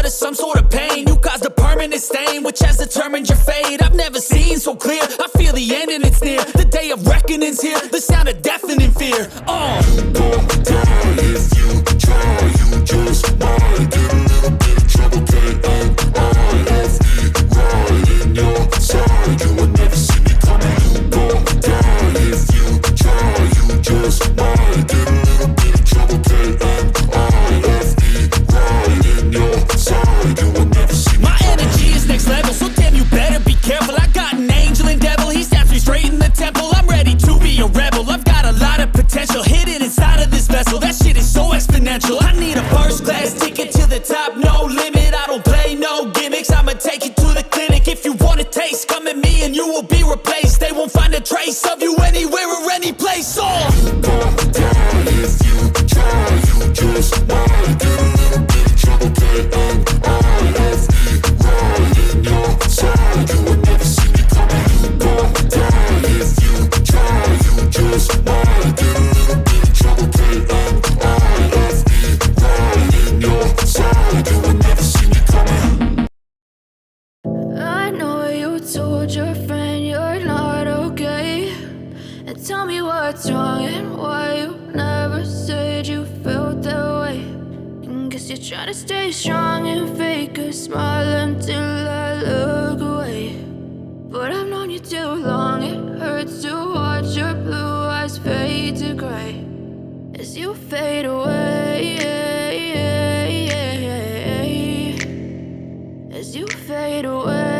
of some sort of pain. You caused a permanent stain, which has determined your fate. I've never seen so clear, I feel the end and it's near. The day of reckoning's here, the sound of deafening fear. You gon' die if you try, you just might get a little bit of trouble, K-N-I-F-E, right in your side, you will never see me coming. You gon' die if you try, you just might get a little bit of trouble, K-N-I-F-E, right in your side, you will never see me My coming. energy is next level, so damn you better be careful. I got an angel and devil, he snaps me straight in the temple. I'm ready to be a rebel, I've got a lot of potential hidden inside of this vessel. That shit is so exponential. I need a first class ticket to the top, no limit. I don't play no gimmicks, I'ma take you to the clinic. If you want a taste, come at me and you will be replaced. They won't find a trace of you anywhere or any place. You gon' die if you try, you just might get a little bit of trouble, K-N-I-F-E, right in your side, you will never see me coming. You gon' die if you try, you just might get a little bit of trouble, K-N-I-F-E, right in your side, you will never see me coming. I know you told your friend you're not okay, and tell me what's wrong and why you never said you felt that way. And guess you're trying to stay strong and fake a smile until I look away. But I've known you too long, it hurts to watch your blue eyes fade to gray as you fade away, as you fade away.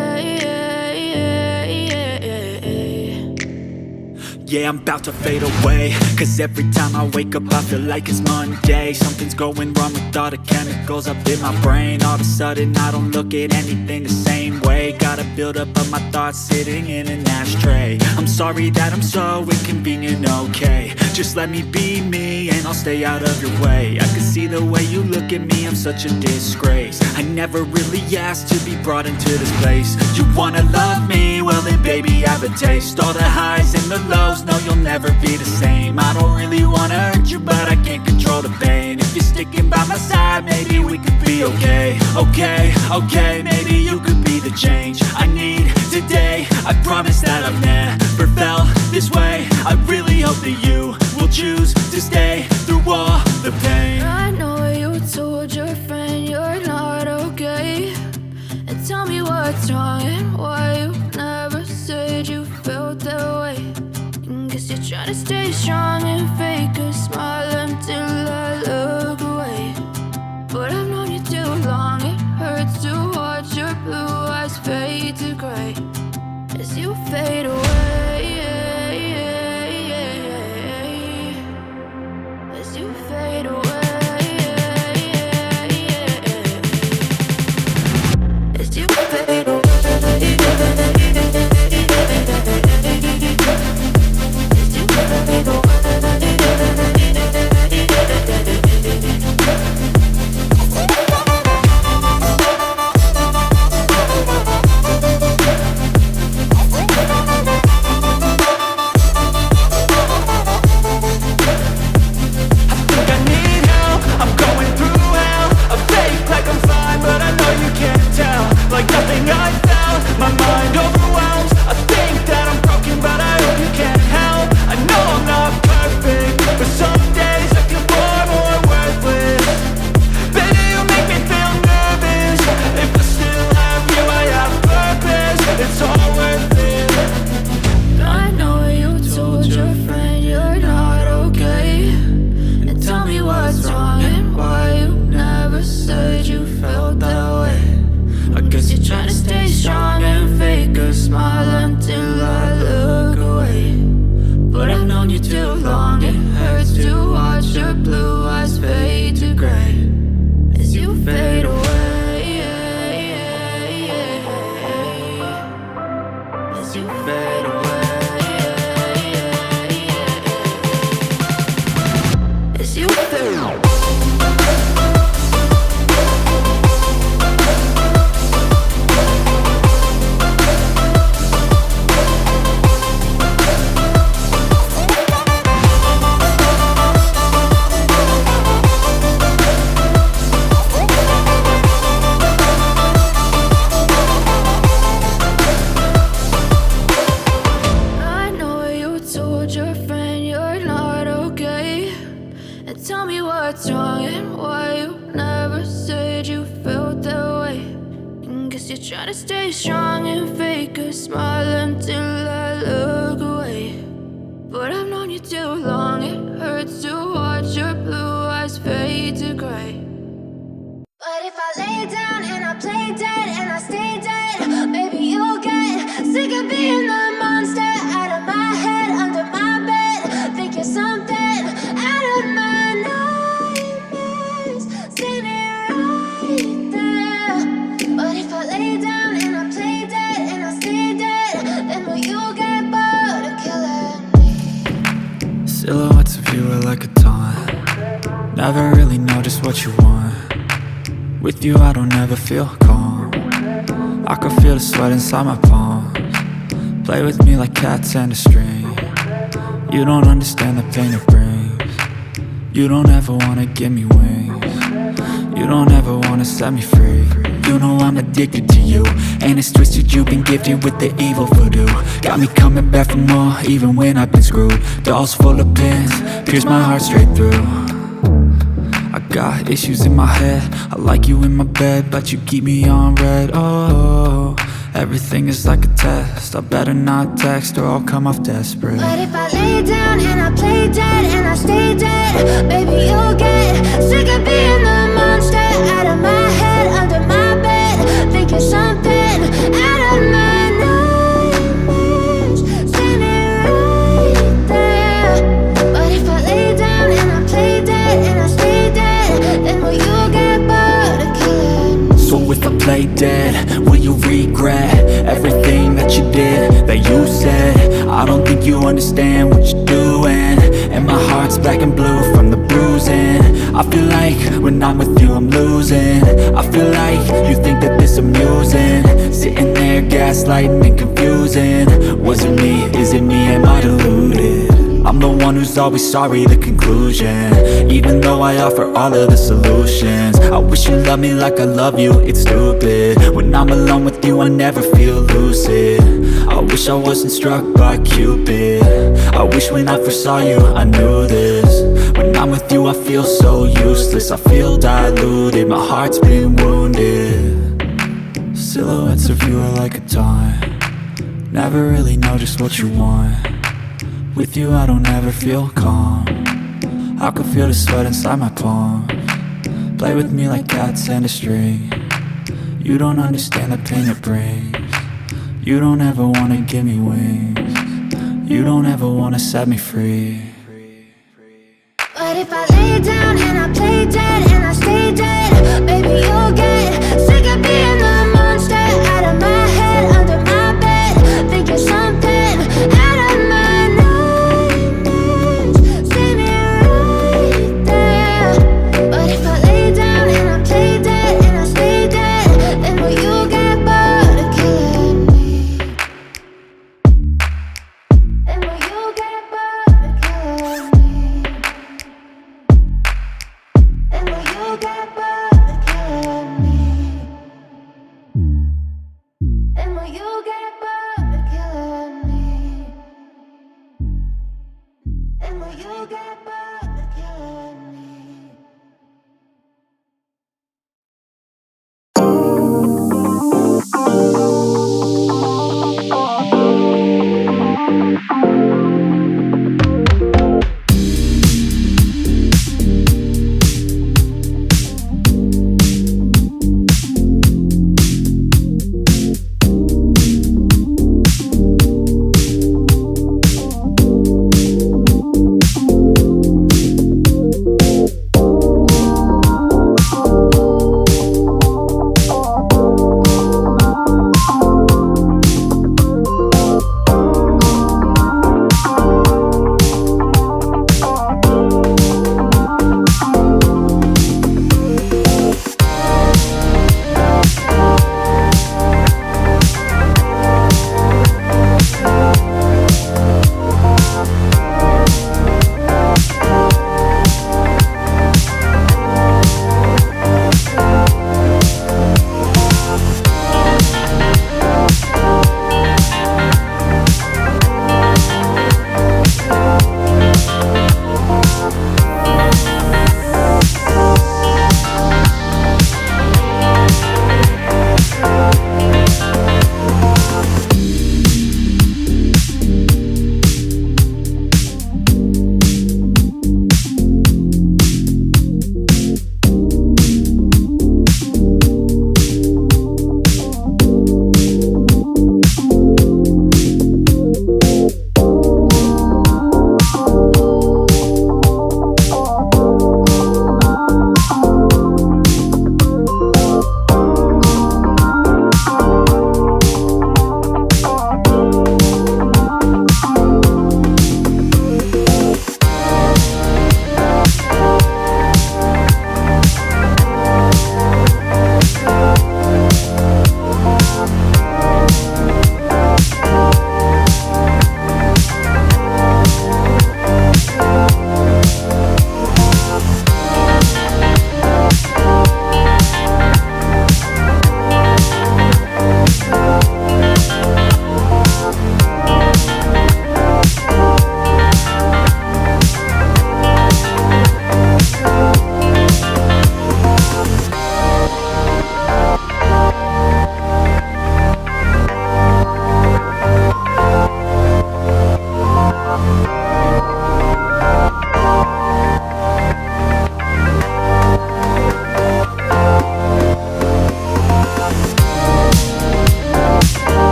Yeah, I'm about to fade away, cause every time I wake up I feel like it's Monday. Something's going wrong with all the chemicals up in my brain. All of a sudden I don't look at anything the same way. Got a buildup of my thoughts sitting in an ashtray. I'm sorry that I'm so inconvenient, okay. Just let me be me and I'll stay out of your way. I can see the way you look at me, I'm such a disgrace. I never really asked to be brought into this place. You wanna love me? Well then baby have a taste. All the highs and the lows, no you'll never be the same. I don't really wanna hurt you but I can't control the pain. If you're sticking by my side maybe we could be okay. Okay, maybe you could be the change I need today. I promise that I've never felt this way. I really hope that you will choose to stay through all the pain. I know you told your friend you're not okay, and tell me what's wrong and why you never said you felt that way. And guess you're trying to stay strong and fake a smile until I look away. But I've known you too long, it hurts to watch your blue eyes fade to gray as you fade away, as you fade away, as you fade away. Like nothing I face. You try to stay strong and fake a smile until I look away. But I've known you too long, it hurts to watch your blue eyes fade to gray. But if I lay down and I play dead and I stay dead, maybe you'll get sick of being the monster out of my head, under my bed. Think you're something out of my nightmares, standing right there. But if I lay down and I play dead and I stay dead, then will you get bored of killing me? Silhouettes of you are like a taunt. Never really know just what you want. With you I don't ever feel calm. I can feel the sweat inside my palms. Play with me like cats and a string. You don't understand the pain it brings. You don't ever wanna give me wings. You don't ever wanna set me free. You know I'm addicted to you, and it's twisted you've been gifted with the evil voodoo. Got me coming back for more, even when I've been screwed. Dolls full of pins, pierce my heart straight through. I got issues in my head, I like you in my bed, but you keep me on red. Oh, everything is like a test. I better not text or I'll come off desperate. But if I lay down and I play dead and I stay dead, maybe you'll get sick of being the monster out of my head, under my bed. Think you're something out of my nightmares, standing right there. But if I lay down and I play dead and I stay dead, then will you get bored of killing me? So if I play dead, will you regret everything that you did, that you said? I don't think you understand what you're doing, and my heart's black and blue from the bruising. I feel like when I'm with you I'm losing. I feel like you think that this amusing, sitting there gaslighting and confusing. Was it me? Is it me? Am I deluded? I'm the one who's always sorry, the conclusion. Even though I offer all of the solutions, I wish you loved me like I love you, it's stupid. When I'm alone with you I never feel lucid. I wish I wasn't struck by Cupid. I wish when I first saw you I knew this. When I'm with you I feel so useless, I feel diluted, my heart's been wounded. Silhouettes of you are like a taunt. Never really know just what you want. With you I don't ever feel calm. I can feel the sweat inside my palms. Play with me like cats and a string. You don't understand the pain it brings. You don't ever wanna give me wings. You don't ever wanna set me free. But if I lay down and I play dead and I stay dead, baby you'll